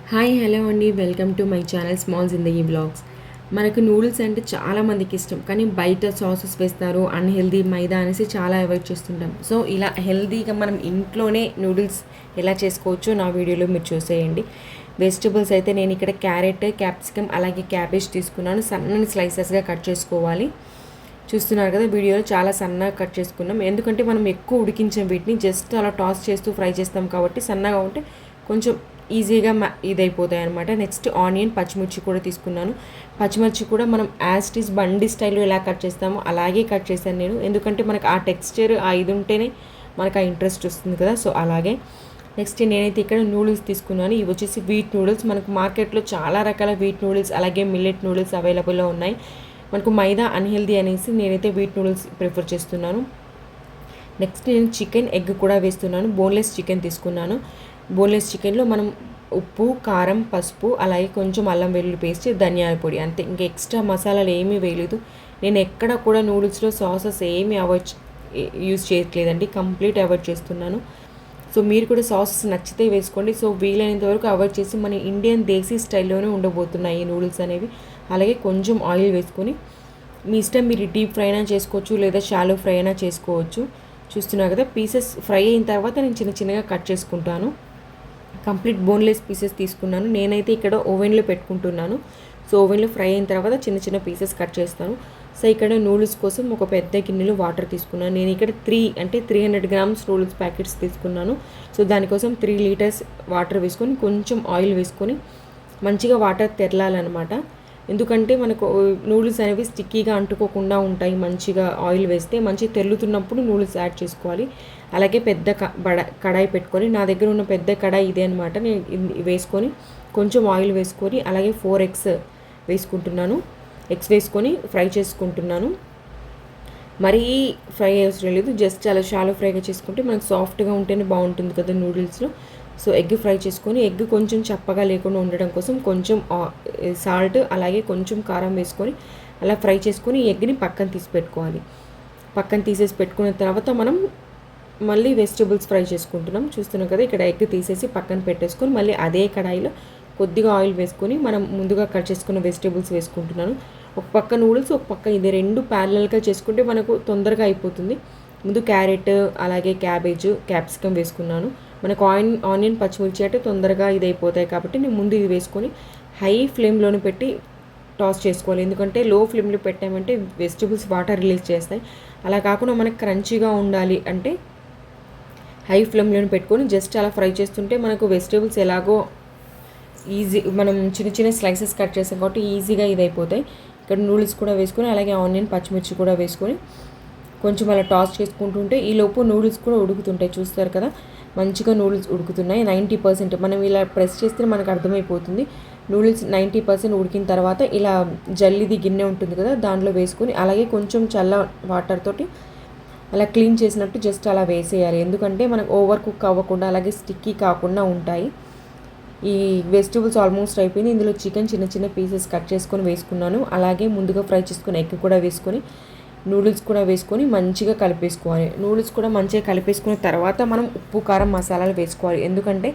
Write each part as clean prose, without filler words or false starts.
Hi hello అండి, welcome to my channel small Zindagi blogs. మనకు noodles అంటే చాలా మందికి ఇష్టం, కానీ బయట సాసెస్ వేస్తారు, అన్హెల్దీ మైదా అనేసి చాలా అవాయిడ్ చేస్తుంటాం. సో ఇలా హెల్దీగా మనం ఇంట్లోనే నూడిల్స్ ఎలా చేసుకోవచ్చో నా వీడియోలో మీరు చూసేయండి. వెజిటబుల్స్ అయితే నేను ఇక్కడ క్యారెట్, క్యాప్సికమ్ అలాగే క్యాబేజ్ తీసుకున్నాను. సన్నని స్లైసెస్గా కట్ చేసుకోవాలి. చూస్తున్నారు కదా, వీడియోలో చాలా సన్నగా కట్ చేసుకున్నాం. ఎందుకంటే మనం ఎక్కువ ఉడికించాం, వీటిని జస్ట్ అలా టాస్ చేస్తూ ఫ్రై చేస్తాం కాబట్టి సన్నగా ఉంటే కొంచెం ఈజీగా ఇదైపోతాయి అనమాట. నెక్స్ట్ ఆనియన్, పచ్చిమిర్చి కూడా తీసుకున్నాను. పచ్చిమిర్చి కూడా మనం యాజ్ ఇట్ ఈస్ బండి స్టైల్లో ఎలా కట్ చేస్తామో అలాగే కట్ చేశాను నేను. ఎందుకంటే మనకు ఆ టెక్స్చర్ ఆ ఇది ఉంటేనే మనకు ఆ ఇంట్రెస్ట్ వస్తుంది కదా, సో అలాగే. నెక్స్ట్ నేనైతే ఇక్కడ నూడిల్స్ తీసుకున్నాను. ఇవి వచ్చేసి వీట్ నూడిల్స్. మనకు మార్కెట్లో చాలా రకాల వీట్ నూడిల్స్ అలాగే మిల్లెట్ నూడిల్స్ అవైలబుల్లో ఉన్నాయి. మనకు మైదా అన్హెల్దీ అనేసి నేనైతే వీట్ నూడిల్స్ ప్రిఫర్ చేస్తున్నాను. నెక్స్ట్ నేను చికెన్, ఎగ్ కూడా వేస్తున్నాను. బోన్లెస్ చికెన్ తీసుకున్నాను. బోన్లెస్ చికెన్లో మనం ఉప్పు, కారం, పసుపు అలాగే కొంచెం అల్లం వెల్లుల్లి పేస్ట్, ధనియాల పొడి అంతే. ఇంకా ఎక్స్ట్రా మసాలాలు ఏమీ వేయలేదు. నేను ఎక్కడ కూడా నూడిల్స్లో సాసెస్ ఏమీ అవాయిడ్ యూజ్ చేయట్లేదండి, కంప్లీట్ అవాయిడ్ చేస్తున్నాను. సో మీరు కూడా సాసెస్ నచ్చితే వేసుకోండి. సో వీలైనంత వరకు అవాయిడ్ చేసి మన ఇండియన్ దేశీ స్టైల్లోనే ఉండబోతున్నాయి ఈ నూడిల్స్ అనేవి. అలాగే కొంచెం ఆయిల్ వేసుకొని మీ ఇష్టం, మీరు డీప్ ఫ్రై అయినా చేసుకోవచ్చు లేదా షాలో ఫ్రై అయినా చేసుకోవచ్చు. చూస్తున్నారు కదా, పీసెస్ ఫ్రై అయిన తర్వాత నేను చిన్న చిన్నగా కట్ చేసుకుంటాను. కంప్లీట్ బోన్లెస్ పీసెస్ తీసుకున్నాను. నేనైతే ఇక్కడ ఓవెన్లో పెట్టుకుంటున్నాను. సో ఓవెన్లో ఫ్రై అయిన తర్వాత చిన్న చిన్న పీసెస్ కట్ చేస్తాను. సో ఇక్కడ నూడిల్స్ కోసం ఒక పెద్ద గిన్నెలో వాటర్ తీసుకున్నాను. నేను ఇక్కడ 300 గ్రామ్స్ నూడిల్స్ ప్యాకెట్స్ తీసుకున్నాను. సో దానికోసం 3 లీటర్స్ వాటర్ వేసుకొని కొంచెం ఆయిల్ వేసుకొని మంచిగా వాటర్ తెరలాలన్నమాట. ఎందుకంటే మనకు నూడిల్స్ అనేవి స్టిక్కీగా అంటుకోకుండా ఉంటాయి. మంచిగా ఆయిల్ వేస్తే మంచి తెల్లుతున్నప్పుడు నూడిల్స్ యాడ్ చేసుకోవాలి. అలాగే పెద్ద కడాయి పెట్టుకొని, నా దగ్గర ఉన్న పెద్ద కడాయి ఇదే అనమాట. నేను వేసుకొని కొంచెం ఆయిల్ వేసుకొని అలాగే 4 ఎగ్స్ వేసుకుంటున్నాను. ఎగ్స్ వేసుకొని ఫ్రై చేసుకుంటున్నాను. మరీ ఫ్రై అవసరం లేదు, జస్ట్ అలా షాలో ఫ్రైగా చేసుకుంటే మనకు సాఫ్ట్గా ఉంటేనే బాగుంటుంది కదా నూడిల్స్లో. సో ఎగ్ ఫ్రై చేసుకొని, ఎగ్ కొంచెం చప్పగా లేకుండా ఉండడం కోసం కొంచెం సాల్ట్ అలాగే కొంచెం కారం వేసుకొని అలా ఫ్రై చేసుకొని ఎగ్ని పక్కన తీసి పెట్టుకోవాలి. పక్కన తీసేసి పెట్టుకున్న తర్వాత మనం మళ్ళీ వెజిటబుల్స్ ఫ్రై చేసుకుంటున్నాం. చూస్తున్నాం కదా, ఇక్కడ ఎగ్ తీసేసి పక్కన పెట్టేసుకొని మళ్ళీ అదే కడాయిలో కొద్దిగా ఆయిల్ వేసుకొని మనం ముందుగా కట్ చేసుకున్న వెజిటబుల్స్ వేసుకుంటున్నాను. ఒక పక్క నూడిల్స్, ఒక పక్క ఇది, రెండు ప్యారలల్గా చేసుకుంటే మనకు తొందరగా అయిపోతుంది. ముందు క్యారెట్ అలాగే క్యాబేజ్, క్యాప్సికమ్ వేసుకున్నాను. మనకు ఆనియన్, పచ్చిమిర్చి అంటే తొందరగా ఇది అయిపోతాయి కాబట్టి నేను ముందు ఇది వేసుకొని హై ఫ్లేమ్లోనే పెట్టి టాస్ చేసుకోవాలి. ఎందుకంటే లో ఫ్లేమ్లో పెట్టామంటే వెజిటబుల్స్ వాటర్ రిలీజ్ చేస్తాయి. అలా కాకుండా మనకు క్రంచీగా ఉండాలి అంటే హై ఫ్లేమ్లోనే పెట్టుకొని జస్ట్ అలా ఫ్రై చేస్తుంటే మనకు వెజిటబుల్స్ ఎలాగో ఈజీ, మనం చిన్న చిన్న స్లైసెస్ కట్ చేస్తాం కాబట్టి ఈజీగా ఇది అయిపోతాయి. ఇక్కడ నూడిల్స్ కూడా వేసుకొని అలాగే ఆనియన్, పచ్చిమిర్చి కూడా వేసుకొని కొంచెం అలా టాస్ చేసుకుంటుంటే ఈలోపు నూడిల్స్ కూడా ఉడుకుతుంటాయి. చూస్తారు కదా, మంచిగా నూడిల్స్ ఉడుకుతున్నాయి. 90% మనం ఇలా ప్రెస్ చేస్తే మనకు అర్థమైపోతుంది. నూడిల్స్ 90% ఉడికిన తర్వాత ఇలా జల్లిది గిన్నె ఉంటుంది కదా, దాంట్లో వేసుకొని అలాగే కొంచెం చల్ల వాటర్ తోటి అలా క్లీన్ చేసినట్టు జస్ట్ అలా వేసేయాలి. ఎందుకంటే మనకు ఓవర్ కుక్ అవ్వకుండా అలాగే స్టిక్కీ కాకుండా ఉంటాయి. ఈ వెజిటబుల్స్ ఆల్మోస్ట్ అయిపోయింది. ఇందులో చికెన్ చిన్న చిన్న పీసెస్ కట్ చేసుకొని వేసుకున్నాను. అలాగే ముందుగా ఫ్రై చేసుకుని ఎగ్ కూడా వేసుకొని నూడిల్స్ కూడా వేసుకొని మంచిగా కలిపేసుకోవాలి. నూడిల్స్ కూడా మంచిగా కలిపేసుకున్న తర్వాత మనం ఉప్పు, కారం, మసాలాలు వేసుకోవాలి. ఎందుకంటే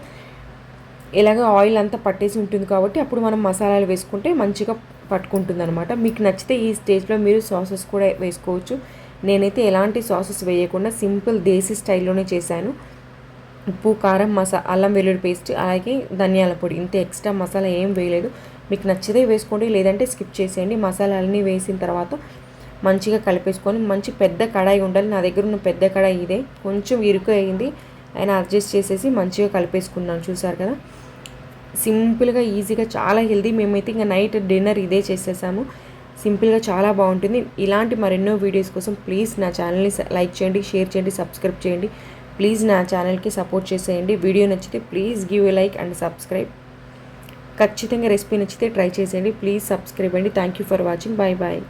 ఇలాగ ఆయిల్ అంతా పట్టేసి ఉంటుంది కాబట్టి అప్పుడు మనం మసాలాలు వేసుకుంటే మంచిగా పట్టుకుంటుంది అనమాట. మీకు నచ్చితే ఈ స్టేజ్లో మీరు సాసెస్ కూడా వేసుకోవచ్చు. నేనైతే ఎలాంటి సాసెస్ వేయకుండా సింపుల్ దేశీ స్టైల్లోనే చేశాను. ఉప్పు, కారం, అల్లం వెల్లుల్లి పేస్ట్ అలాగే ధనియాల పొడి, ఇంత ఎక్స్ట్రా మసాలా ఏం వేయలేదు. మీకు నచ్చితే వేసుకోండి, లేదంటే స్కిప్ చేసేయండి. మసాలాలన్నీ వేసిన తర్వాత మంచిగా కలిపేసుకొని మంచి పెద్ద కడాయి ఉండాలి. నా దగ్గర ఉన్న పెద్ద కడాయి ఇదే, కొంచెం ఇరుకు అయింది అయినా అడ్జస్ట్ చేసేసి మంచిగా కలిపేసుకున్నాను. చూసారు కదా, సింపుల్గా ఈజీగా చాలా హెల్దీ. మేమైతే ఇంకా నైట్ డిన్నర్ ఇదే చేసేసాము. సింపుల్గా చాలా బాగుంటుంది. ఇలాంటి మరెన్నో వీడియోస్ కోసం ప్లీజ్ నా ఛానల్ని లైక్ చేయండి, షేర్ చేయండి, సబ్స్క్రైబ్ చేయండి. ప్లీజ్ నా ఛానల్కి సపోర్ట్ చేసేయండి. వీడియో నచ్చితే please give a like and subscribe. ఖచ్చితంగా రెసిపీ నచ్చితే ట్రై చేసేయండి. ప్లీజ్ సబ్స్క్రైబ్ అండి. Thank you for watching. Bye bye.